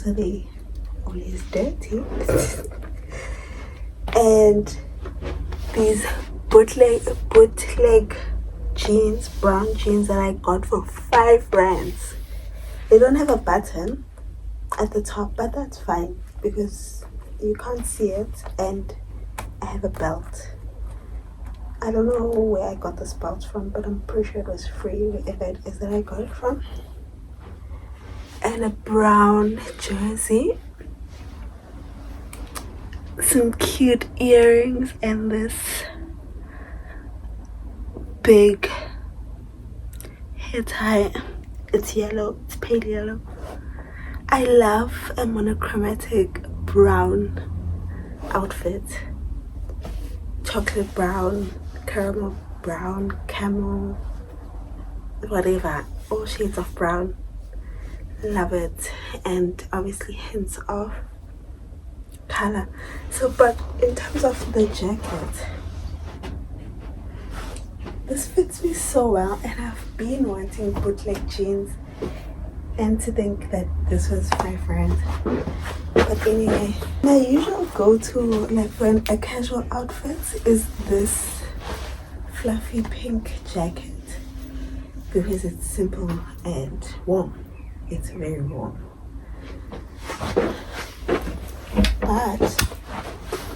so they always dirty. And these bootleg jeans, brown jeans that I got for 5 rands. They don't have a button at the top, but that's fine because you can't see it, and I have a belt. I don't know where I got this belt from, but I'm pretty sure it was free wherever it is that I got it from. And a brown jersey, some cute earrings, and this big hair tie. It's yellow, it's pale yellow. I love a monochromatic brown outfit. Chocolate brown, caramel brown, camel, whatever, all shades of brown. Love it. And obviously hints of color. So, but in terms of the jacket, this fits me so well, and I've been wanting bootleg jeans, and to think that this was 5 rand. But anyway, my usual go-to like for a casual outfit is this fluffy pink jacket because it's simple and warm. It's very warm.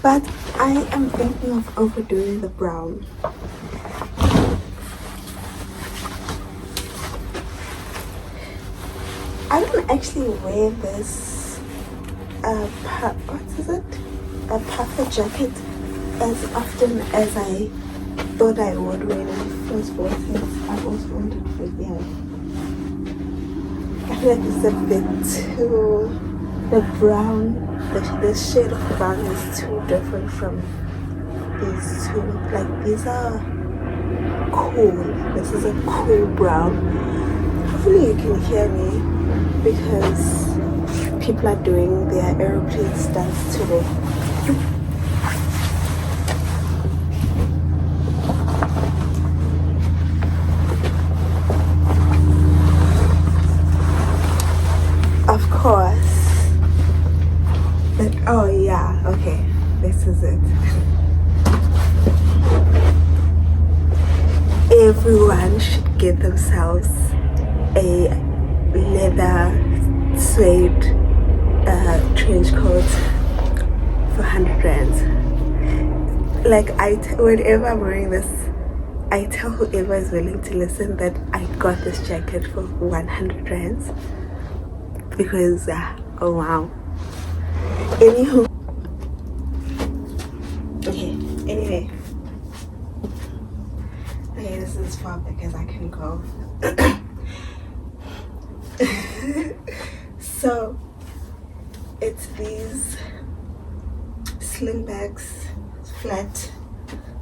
But I am thinking of overdoing the brown. I don't actually wear this what is it? A puffer jacket as often as I thought I would when I first bought it. I've also wanted it, yeah. I feel like it's a bit too, the brown, the shade of brown is too different from these two. Like these are cool. This is a cool brown. Hopefully you can hear me because people are doing their aeroplane stunts today. Of course. But oh yeah, okay. This is it. Everyone should get themselves a leather suede trench coat for 100 rand. Like whenever I'm wearing this, I tell whoever is willing to listen that I got this jacket for 100 rands because oh wow. Anywho, anyway, this is far because I can go. So it's these slingbacks, flat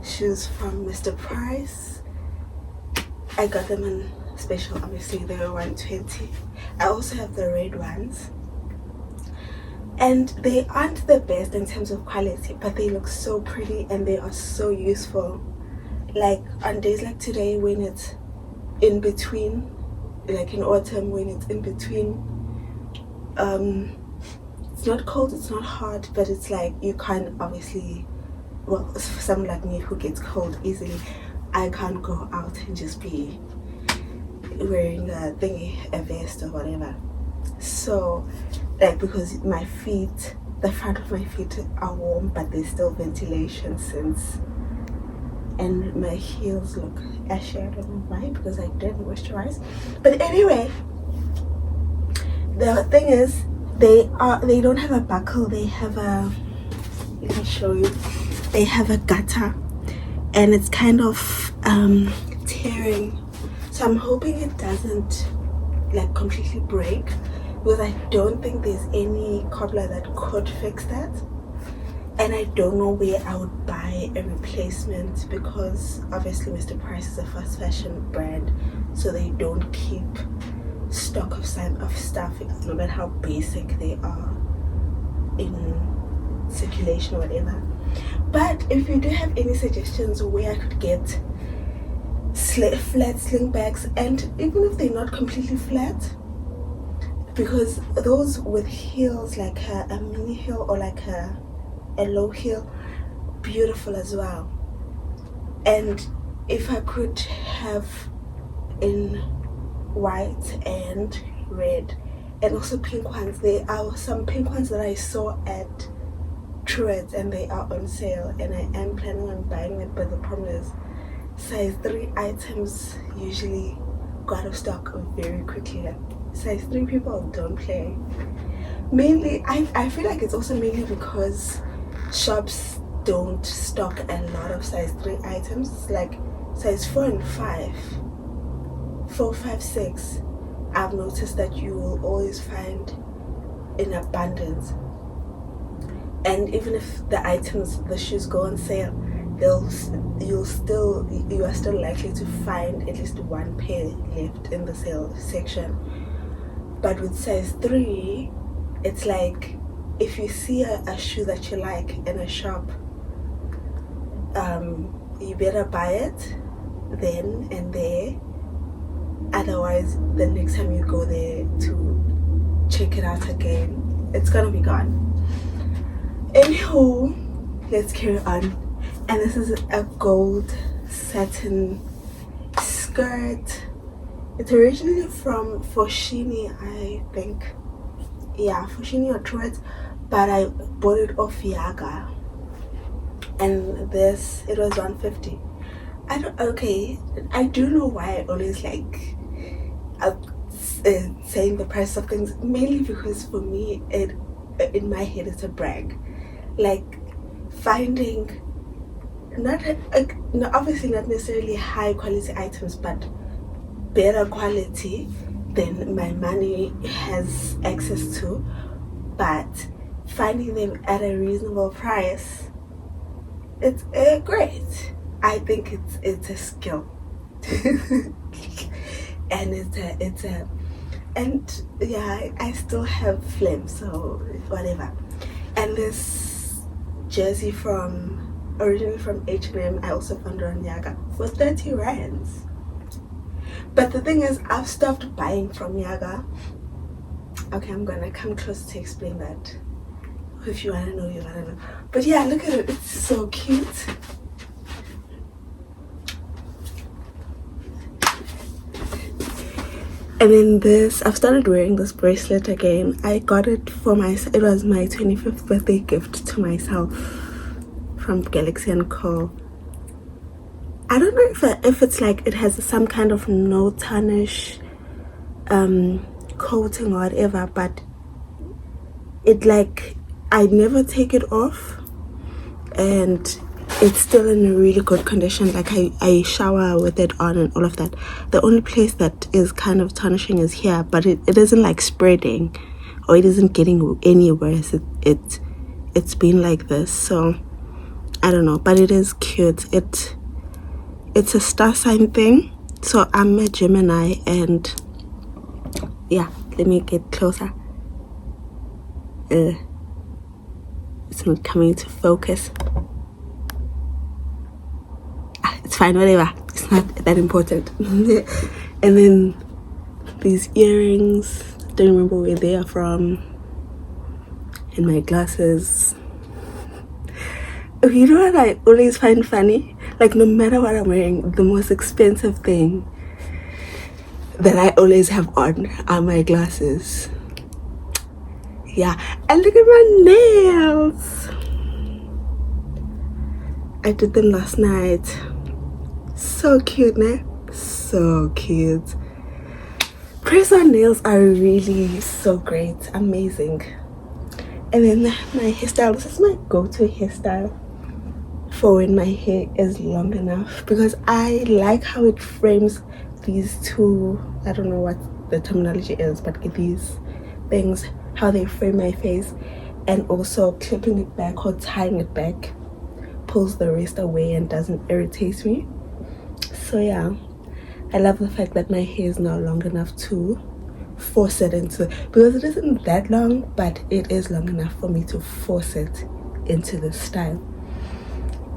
shoes from Mr. Price. I got them in special, obviously they were 120. I also have the red ones, and they aren't the best in terms of quality, but they look so pretty and they are so useful. Like on days like today when it's in between, like in autumn when it's in between, it's not cold, it's not hot, but it's like you can't obviously, well, for someone like me who gets cold easily, I can't go out and just be wearing a thingy, a vest or whatever. So like, because my feet, the front of my feet are warm, but there's still ventilation since, and my heels look ashy. I don't know why, because I didn't moisturize. But anyway, the thing is, they don't have a buckle, they have a, let me show you, they have a gutter, and it's kind of tearing, so I'm hoping it doesn't like completely break, because I don't think there's any cobbler that could fix that, and I don't know where I would buy a replacement, because obviously Mr. Price is a fast fashion brand, so they don't keep stock of stuff, no matter how basic they are in circulation or whatever. But if you do have any suggestions where I could get flat sling bags, and even if they're not completely flat, because those with heels, like a mini heel or like a low heel, beautiful as well. And if I could have in white and red and also pink ones, there are some pink ones that I saw at Truett and they are on sale, and I am planning on buying it, but the problem is size 3 items usually go out of stock very quickly. Size 3 people don't play. Mainly, I feel like it's also mainly because shops don't stock a lot of size 3 items. Like size 4 and 5, 4, 5, 6, I've noticed that you will always find in abundance. And even if the shoes go on sale, you are still likely to find at least one pair left in the sale section. But with size 3, it's like if you see a shoe that you like in a shop, you better buy it then and there. Otherwise, the next time you go there to check it out again, it's gonna be gone. Anywho, let's carry on. And this is a gold satin skirt. It's originally from Foschini, I think. Yeah, Foschini or Truett, but I bought it off Yaga. And it was 150. I do know why I always like saying the price of things, mainly because for me, in my head, it's a brag. Like finding obviously not necessarily high quality items, but better quality than my money has access to, but finding them at a reasonable price, it's great. I think it's a skill. And and yeah, I still have phlegm, so whatever. And this jersey originally from H&M, I also found it on Yaga for 30 rands. But the thing is, I've stopped buying from Yaga. Okay, I'm gonna come close to explain that. If you wanna know, you wanna know. But yeah, look at it, it's so cute. And then I've started wearing this bracelet again. I got it it was my 25th birthday gift to myself from Galaxy & Co. I don't know if it's like it has some kind of no tarnish coating or whatever, but it like I never take it off and it's still in a really good condition. Like I shower with it on and all of that. The only place that is kind of tarnishing is here, but it isn't like spreading or it isn't getting any worse. It's been like this, so I don't know, but it is cute. It's a star sign thing, so I'm a Gemini, and yeah, let me get closer. It's not coming to focus. It's fine, whatever, it's not that important. And then these earrings, don't remember where they are from, and my glasses. You know what I always find funny? Like, no matter what I'm wearing, the most expensive thing that I always have on are my glasses. Yeah, and look at my nails. I did them last night. So cute, né? So cute. Press-on nails are really so great, amazing. And then my hairstyle, this is my go-to hairstyle for when my hair is long enough, because I like how it frames these two, I don't know what the terminology is, but these things, how they frame my face, and also clipping it back or tying it back pulls the rest away and doesn't irritate me. So yeah, I love the fact that my hair is now long enough to force it into, because it isn't that long, but it is long enough for me to force it into the style.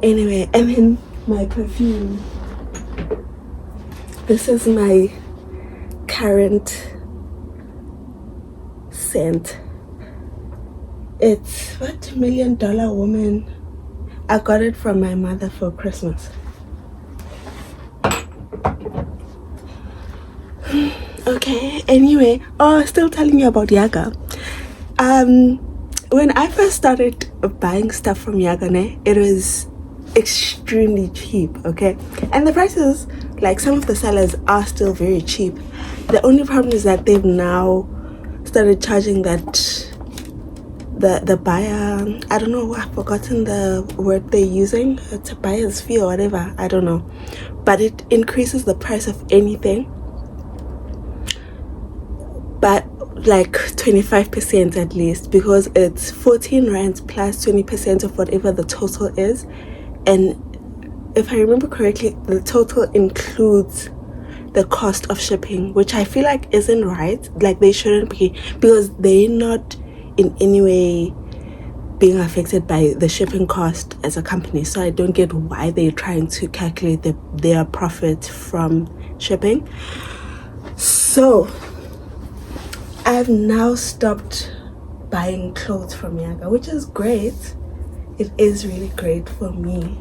Anyway, and then my perfume. This is my current recent. It's what, $1 Million Woman. I got it from my mother for Christmas. Okay, anyway, still telling you about Yaga. When I first started buying stuff from Yagane, it was extremely cheap, okay? And the prices, like some of the sellers are still very cheap. The only problem is that they've now started charging that the buyer, I don't know, I've forgotten the word they're using. It's a buyer's fee or whatever, I don't know. But it increases the price of anything, but like 25% at least, because it's 14 rands plus 20% of whatever the total is. And if I remember correctly, the total includes the cost of shipping, which I feel like isn't right. Like they shouldn't be, because they're not in any way being affected by the shipping cost as a company. So I don't get why they're trying to calculate their profit from shipping. So I've now stopped buying clothes from Yaga, which is great. It is really great for me,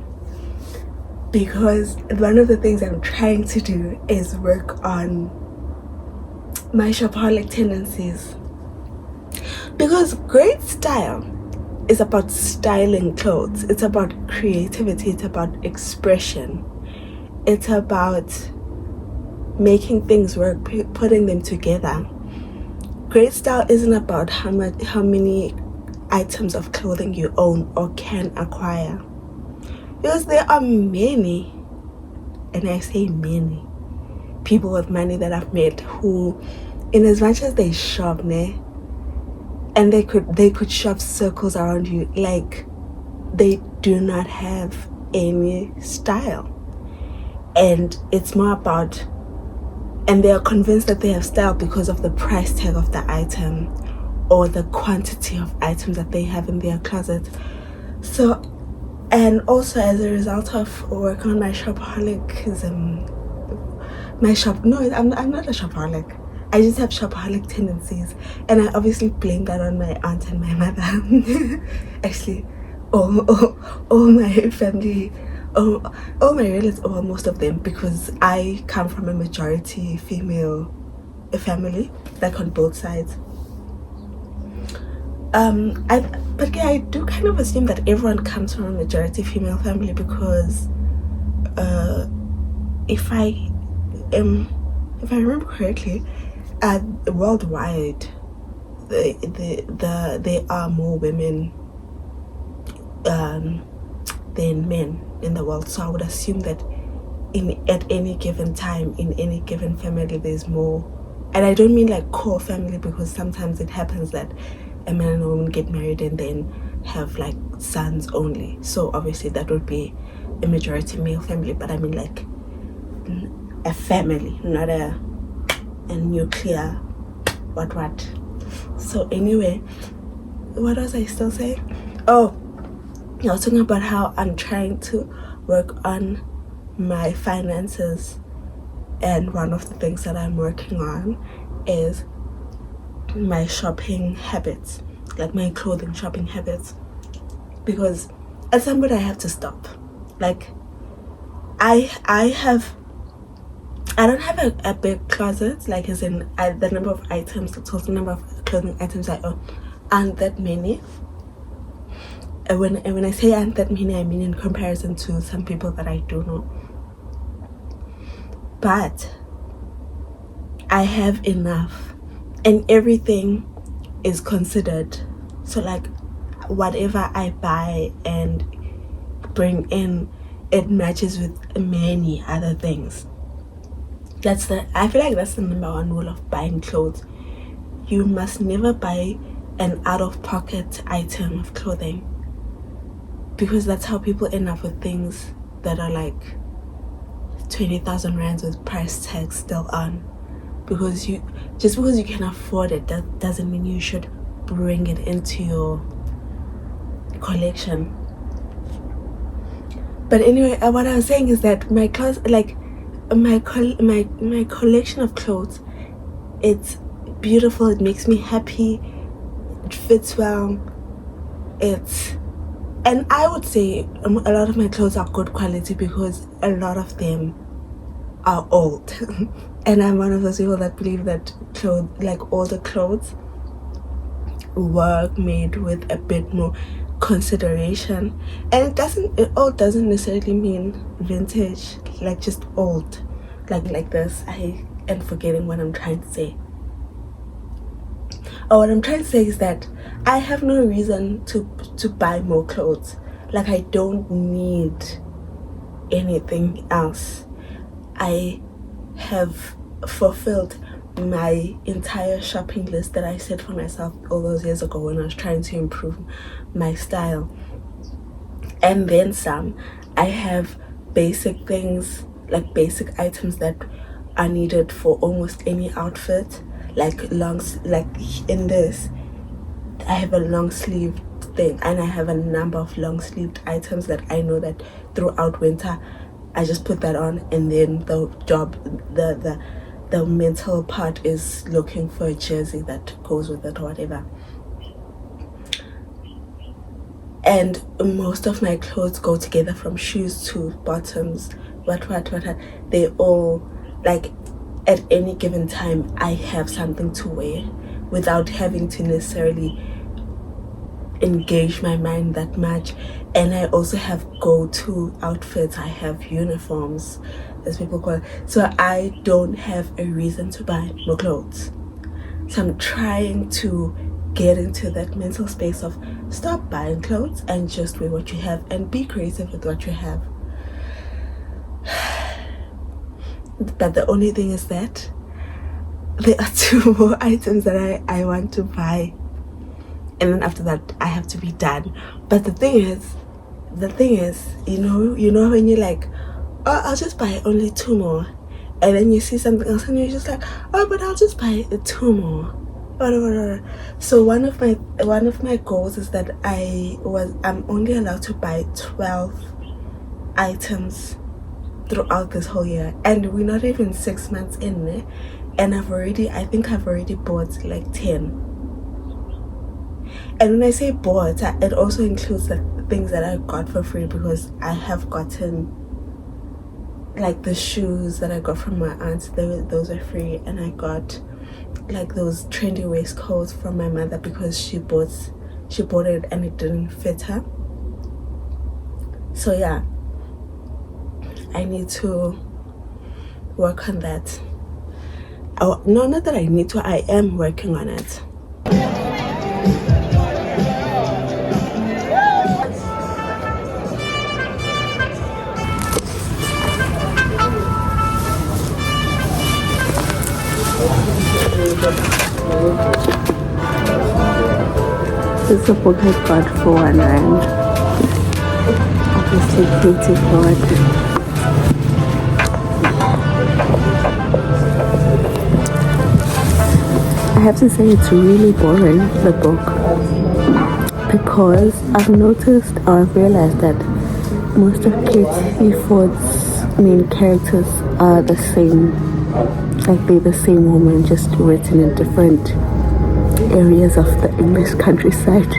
because one of the things I'm trying to do is work on my shopaholic tendencies. Because great style is about styling clothes. It's about creativity. It's about expression. It's about making things work, putting them together. Great style isn't about how many items of clothing you own or can acquire, because there are many, and I say many, people with money that I've met who, in as much as they shop, and they could shop circles around you, like they do not have any style. And it's more about, and they are convinced that they have style because of the price tag of the item or the quantity of items that they have in their closet. So, and also as a result of working on my shopaholicism, I'm not a shopaholic. I just have shopaholic tendencies, and I obviously blame that on my aunt and my mother. Actually, all my family, all my relatives, or most of them, because I come from a majority female family, like on both sides. I do kind of assume that everyone comes from a majority female family, because if I remember correctly, worldwide, there are more women than men in the world. So I would assume that at any given time, in any given family, there's more. And I don't mean like core family, because sometimes it happens that a man and a woman get married and then have like sons only. So obviously that would be a majority male family. But I mean like a family, not a nuclear what. So anyway, what was I still saying? Oh, I was talking about how I'm trying to work on my finances, and one of the things that I'm working on is my shopping habits, like my clothing shopping habits, because at some point I have to stop. Like I don't have a big closet, like as in the number of items, the total number of clothing items I own aren't that many. And when I say aren't that many, I mean in comparison to some people that I do know. But I have enough, and everything is considered. So like whatever I buy and bring in, it matches with many other things. I feel like that's the number one rule of buying clothes. You must never buy an out-of-pocket item of clothing, because that's how people end up with things that are like 20,000 rands with price tags still on. Because just because you can afford it, that doesn't mean you should bring it into your collection. But anyway, what I was saying is that my clothes, like my collection of clothes, it's beautiful. It makes me happy. fits well. And I would say a lot of my clothes are good quality because a lot of them are old. And I'm one of those people that believe that older clothes were made with a bit more consideration. And it all doesn't necessarily mean vintage, like just old, like this. I am forgetting what I'm trying to say. What I'm trying to say is that I have no reason to buy more clothes. Like, I don't need anything else. I have fulfilled my entire shopping list that I set for myself all those years ago when I was trying to improve my style. And then some. I have basic things, like basic items that are needed for almost any outfit. Like in this, I have a long sleeve thing, and I have a number of long sleeved items that I know that throughout winter I just put that on, and then the mental part is looking for a jersey that goes with it or whatever. And most of my clothes go together, from shoes to bottoms, what. They all, like, at any given time I have something to wear without having to necessarily engage my mind that much. And I also have go-to outfits. I have uniforms, as people call it. So I don't have a reason to buy more clothes. So I'm trying to get into that mental space of stop buying clothes and just wear what you have and be creative with what you have. But the only thing is that there are 2 more items that I want to buy, and then after that I have to be done. But the thing is, you know when you're like, oh, I'll just buy only 2 more, and then you see something else and you're just like, oh, but I'll just buy 2 more. So one of my goals is that I'm only allowed to buy 12 items throughout this whole year, and we're not even 6 months in, and I think I've already bought like 10. And when I say bought, it also includes the things that I got for free, because I have gotten, like, the shoes that I got from my aunt, those are free, and I got like those trendy waistcoats from my mother because she bought it and it didn't fit her. So yeah, I need to work on that. Oh, no, not that I need to, I am working on it. This is a book I got for R1. Obviously creative forward. I have to say it's really boring, the book, because I've realized that most of Katie Ford's main characters are the same. Like, they're the same woman, just written in different areas of the English countryside.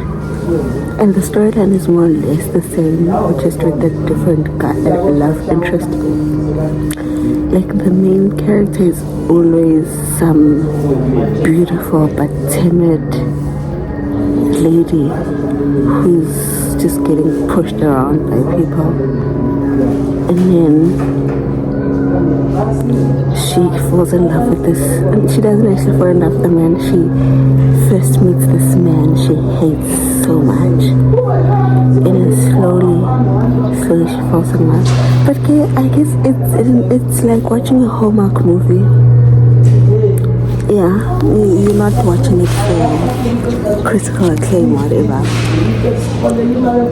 And the storyline is more or less the same, just with a different love interest. Like, the main character is always some beautiful but timid lady who's just getting pushed around by people. And then she falls in love with this, and she doesn't actually fall in love with the man. She first meets this man she hates so much, and then slowly she falls in love. But I guess it's like watching a Hallmark movie. Yeah, you're not watching it for critical acclaim or whatever.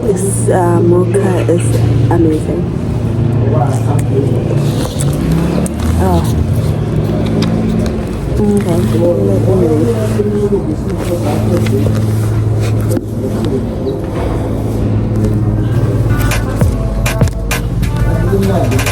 This mocha is amazing. Oh. Okay.